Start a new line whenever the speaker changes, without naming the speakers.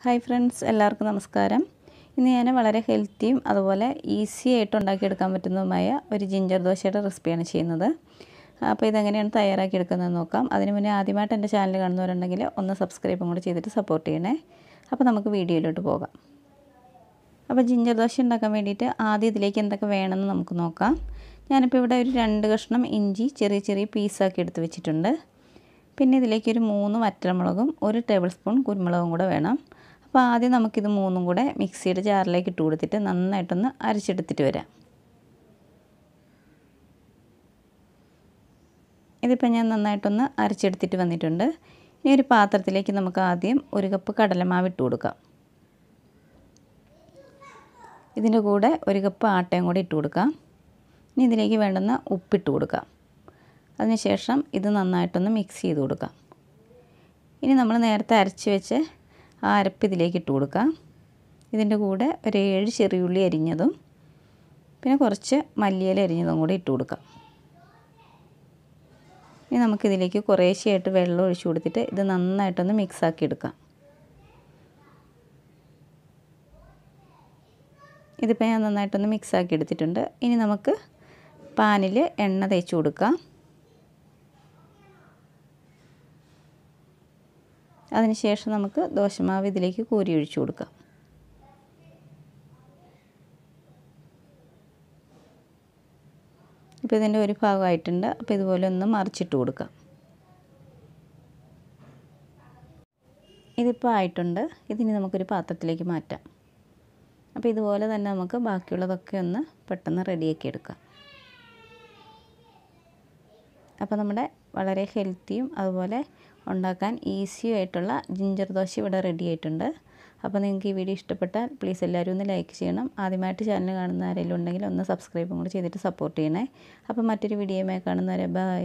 Hi friends, എല്ലാവർക്കും നമസ്കാരം. ഇന്ന് ഞാൻ വളരെ ഹെൽത്തിയും അതുപോലെ ഈസി ആയിട്ട് ഉണ്ടാക്കിയെടുക്കാൻ പറ്റുന്നതുമായ ഒരു ജിഞ്ചർ ദോശയുടെ റെസിപ്പിയാണ് ചെയ്യുന്നത്. അപ്പോൾ ഇതെങ്ങനെയാണ് തയ്യാറാക്കിയെടുക്കുന്നതെന്ന് നോക്കാം. അതിന് മുന്നേ ആദ്യമായിട്ട് എൻ്റെ ചാനൽ കാണുന്നവരുണ്ടെങ്കിൽ ഒന്ന് സബ്സ്ക്രൈബും കൂടി ചെയ്തിട്ട് സപ്പോർട്ട് ചെയ്യണേ. അപ്പോൾ നമുക്ക് വീഡിയോയിലോട്ട് പോകാം. അപ്പോൾ ജിഞ്ചർ ദോശ ഉണ്ടാക്കാൻ വേണ്ടിയിട്ട് ആദ്യം ഇതിലേക്ക് എന്തൊക്കെ വേണമെന്ന് നമുക്ക് നോക്കാം. ഞാനിപ്പോൾ ഇവിടെ ഒരു 2 കഷ്ണം ഇഞ്ചി ചെറിയ ചെറിയ പീസാക്കി എടുത്ത് വെച്ചിട്ടുണ്ട്. പിന്നെ ഇതിലേക്ക് ഒരു 3 വറ്റൽമുളകും 1 ടേബിൾ സ്പൂൺ കുരുമുളകും കൂടെ വേണം. അപ്പോൾ ആദ്യം നമുക്കിത് 3ഉം കൂടെ മിക്സിയുടെ ജാറിലേക്ക് ഇട്ട് കൊടുത്തിട്ട് നന്നായിട്ടൊന്ന് അരച്ചെടുത്തിട്ട് വരാം. ഇതിപ്പോൾ ഞാൻ നന്നായിട്ടൊന്ന് അരച്ചെടുത്തിട്ട് വന്നിട്ടുണ്ട്. ഇനി ഒരു പാത്രത്തിലേക്ക് നമുക്ക് ആദ്യം 1 കപ്പ് കടലമാവ് ഇട്ട് കൊടുക്കാം. ഇതിൻ്റെ കൂടെ 1 കപ്പ് ആട്ടയും കൂടി ഇട്ട് കൊടുക്കാം. ഇനി ഇതിലേക്ക് വേണ്ടുന്ന ഉപ്പിട്ട് കൊടുക്കാം. അതിനുശേഷം ഇത് നന്നായിട്ടൊന്ന് മിക്സ് ചെയ്ത് കൊടുക്കാം. ഇനി നമ്മൾ നേരത്തെ അരച്ച് വെച്ച് ആ അരപ്പ് ഇതിലേക്ക് ഇട്ട് കൊടുക്കാം. ഇതിൻ്റെ കൂടെ ഒരു 7 ചെറിയുള്ളി അരിഞ്ഞതും പിന്നെ കുറച്ച് മല്ലിയില അരിഞ്ഞതും കൂടി ഇട്ട് കൊടുക്കാം. ഇനി നമുക്കിതിലേക്ക് കുറേശ്ശെയായിട്ട് വെള്ളം ഒഴിച്ച് കൊടുത്തിട്ട് ഇത് നന്നായിട്ടൊന്ന് മിക്സാക്കി എടുക്കാം. ഇതിപ്പോൾ ഞാൻ നന്നായിട്ടൊന്ന് മിക്സാക്കി എടുത്തിട്ടുണ്ട്. ഇനി നമുക്ക് പാനിൽ എണ്ണ തേച്ച് കൊടുക്കാം. അതിനുശേഷം നമുക്ക് ദോശമാവ് ഇതിലേക്ക് കോരി ഒഴിച്ചു കൊടുക്കാം. ഇപ്പോൾ ഇതിൻ്റെ ഒരു ഭാഗമായിട്ടുണ്ട്. അപ്പോൾ ഇതുപോലെ ഒന്ന് മറിച്ചിട്ട് കൊടുക്കാം. ഇതിപ്പോൾ ആയിട്ടുണ്ട്. ഇതിനി നമുക്കൊരു പാത്രത്തിലേക്ക് മാറ്റാം. അപ്പോൾ ഇതുപോലെ തന്നെ നമുക്ക് ബാക്കിയുള്ളതൊക്കെ ഒന്ന് പെട്ടെന്ന് റെഡിയാക്കി എടുക്കാം. അപ്പോൾ നമ്മുടെ വളരെ ഹെൽത്തിയും അതുപോലെ ഉണ്ടാക്കാൻ ഈസിയും ആയിട്ടുള്ള ജിഞ്ചർ ദോശ ഇവിടെ റെഡി ആയിട്ടുണ്ട്. അപ്പോൾ നിങ്ങൾക്ക് ഈ വീഡിയോ ഇഷ്ടപ്പെട്ടാൽ പ്ലീസ് എല്ലാവരും ഒന്ന് ലൈക്ക് ചെയ്യണം. ആദ്യമായിട്ട് ചാനൽ കാണുന്ന ആരെങ്കിലും ഉണ്ടെങ്കിൽ ഒന്ന് സബ്സ്ക്രൈബും കൂടി ചെയ്തിട്ട് സപ്പോർട്ട് ചെയ്യണേ. അപ്പോൾ മറ്റൊരു വീഡിയോയുമായി കാണുന്നവരെ ബൈ.